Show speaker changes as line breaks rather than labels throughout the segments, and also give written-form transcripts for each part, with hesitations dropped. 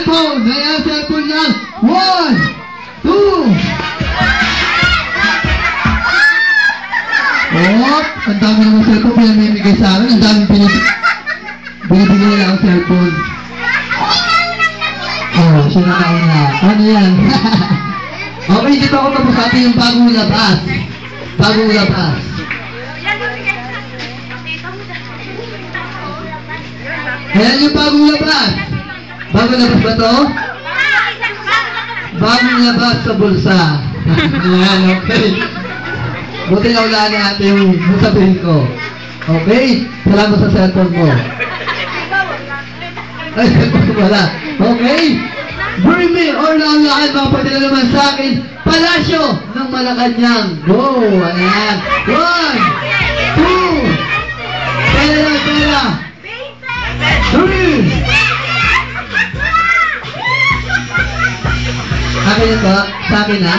cellphone. Ayan, cellphone lang. 1, 2. Ang dami naman cellphone pinamimigay sa akin. Ang dami binibigay nila ang cellphone. Siya na kauna. Ano yan? Okay, dito ako tapos atin yung bagong labas. Bagong labas. Ayan yung bagong labas. Bagong labas ba to? Bagong labas sa bulsa. Ayan, okay. Buti na ulaan natin yung sabihin ko. Okay? Salamat sa cellphone mo. Ay, wala. Okay? Bring me or naulaan mga padala naman sa akin. Palasyo ng Malacanang. Go! Ayan. 1, 2. Pera lang, pera. 3. Akin ito? Sa akin ha?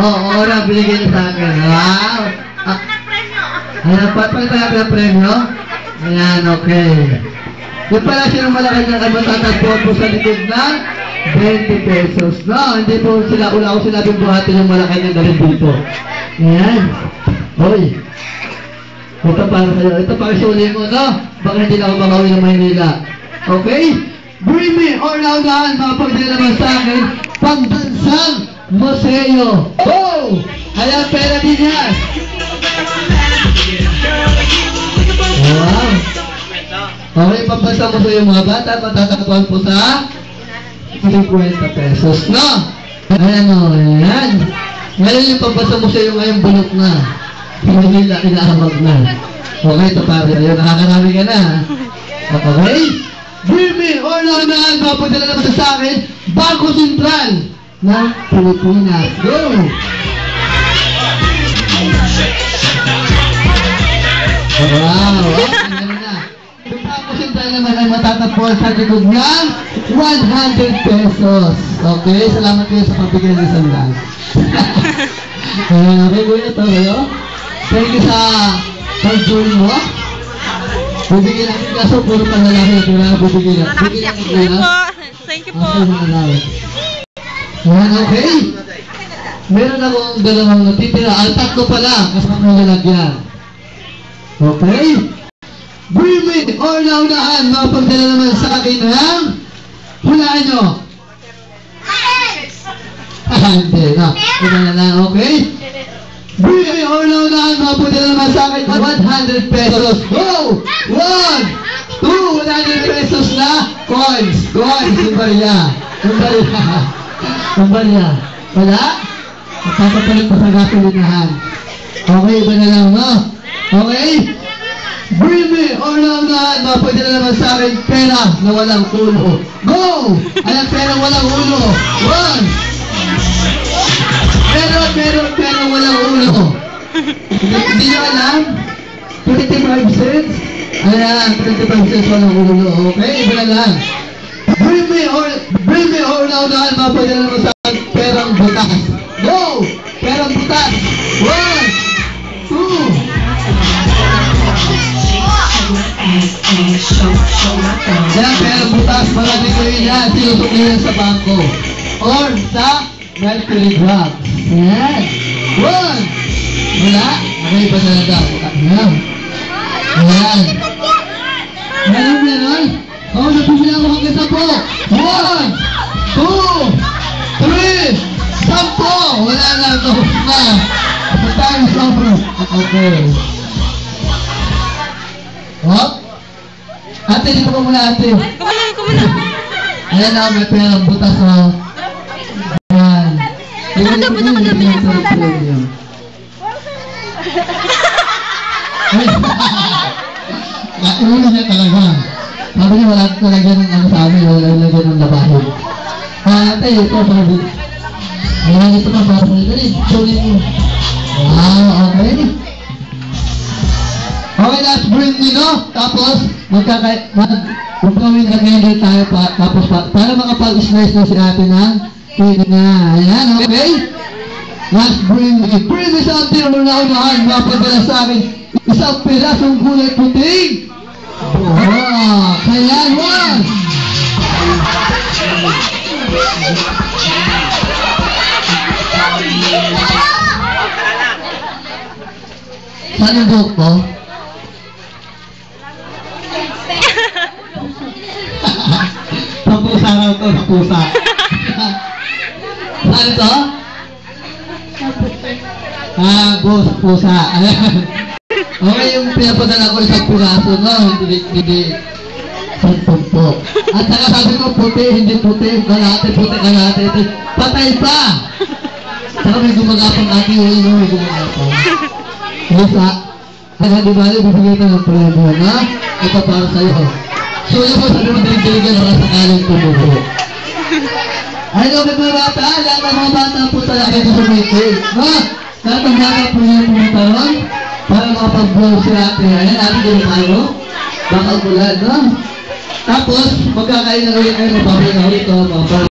Oo, ora, binigay niyo sa akin. Wow! Ayan, pagpagpagpag ng premyo? Ayan, okay. Yung pala siya ng Malacanang ay matatagpuan po sa likod ng 20 pesos. No, hindi po sila, una ko sinabing buhatin yung Malacanang galing dito. Ayan. Hoy. Ito para sa'yo. Ito para suli mo, no? Baka hindi na ako makauwi ng Maynila. Okay? Bring me or naunahan, mga pagdala naman sa akin, pangbansang museo. Go! Ayan, pera din yan. Wow. Okay, pagbansang museo mga bata, matatagpuan po sa 50 pesos, no? Ayan o, ayan. Ngayon yung pagbansang museo ngayon bulok na. Hindi nila inahamag na. Okay, ito pare. Ayun, nakakarami ka na. Okay? Bring me or naunahan, mga pagdala naman sa akin, Bangko Sentral ng Pilipinas. Go! Wow! Ano na? Yung Bangko Sentral naman ay matatagpuan sa likod ng 100 pesos. Okay? Salamat kayo sa pagbigay ng isang lang. Okay, kuya, ito kayo. Thank you sa pag-join mo. Bibigyan natin kaso, puro panlalaki. Kailangan bibigyan natin. Bibigyan natin po.
Thank you po.
Okay. Meron akong dalawang natitira. Ang tatlo pala. Kasama ng lalagyan. Okay. Bring me or naunahan. Mga pagdala naman sa akin ng hulaan nyo. Hindi. Una na lang. Okay. Bring me or naunahan. Mga pagdala naman sa akin 100 pesos. Go! 1, 2, 100 pesos na coins. Coins. Yung barya. Yung barya. Yung barya. Wala? Magpapapalit pa sa gasolinahan. Okay, iba na lang, no? Okay? Bring me or naunahan. Mga pagdala naman sa akin pera na walang ulo. Go! Ayan, pera walang ulo. 1. Pero walang ulo. Hindi nyo alam? 25 cents? Ayan, 25 cents walang ulo. Okay, iba na lang. Bring me or naunahan, mga pagdala naman sa akin, perang butas. Go! Perang butas. 1, 2. Ayan, perang butas. Marami ko yun yan. Sinusuklihan sa bangko. Or sa Mercury Drugs. Ayan. 1. Wala? Okay, iba na daw. Ayan. Ayan. Meron. Oo, napumili ako hanggang 10. 1, 2, 3, 10. Wala na ito. The time is over. Okay. Hop. Ate, dito ko muna ate.
Kumuna.
Ayan na, may perang butas o. Ayan. Kumuna. Inulit niya talaga. Sabi niya wala talagyan ng ano sa amin, wala talagyan ng labahin. Ate, ito sabi. Ayan, ito pa para sa ito. Sulit mo. Wow, okay. Okay, let's bring me, no? Tapos, magkawin kagaya tayo pa. Tapos, para makapag-slice na si ate ng pili niya. Ayan, okay? Let's bring me. Bring me something na unahan. Mapadala sa akin. Isang pirasong gulay puting. Wow! Kaya, 1. Saan yung buhok mo? Sa pusa raw to, sa pusa. Saan ito? Bus, pusa. Okay, yung pinapadala ko isang piraso, no? Hindi. Tumpok. At saka sabi ko, puti, hindi puti. Kalate. Patay pa! Saka may gumagapang ating ulo, no? May gumagapang. Pusa. Kaya di ba, bibigay ka ng premyo, no? Ito para sa'yo. So yun po, sabi mo diligan para sakaling tumubo. Ay, no, mga bata, lahat ng mga bata po talaga ito sa meeting. No? Lahat ng bata po yung pumuntaron para makapag-blow si ate. Ayan, ate din tayo. Baka bulan, no? Tapos, magkakain na ulit kayo, mababay na ulit, no?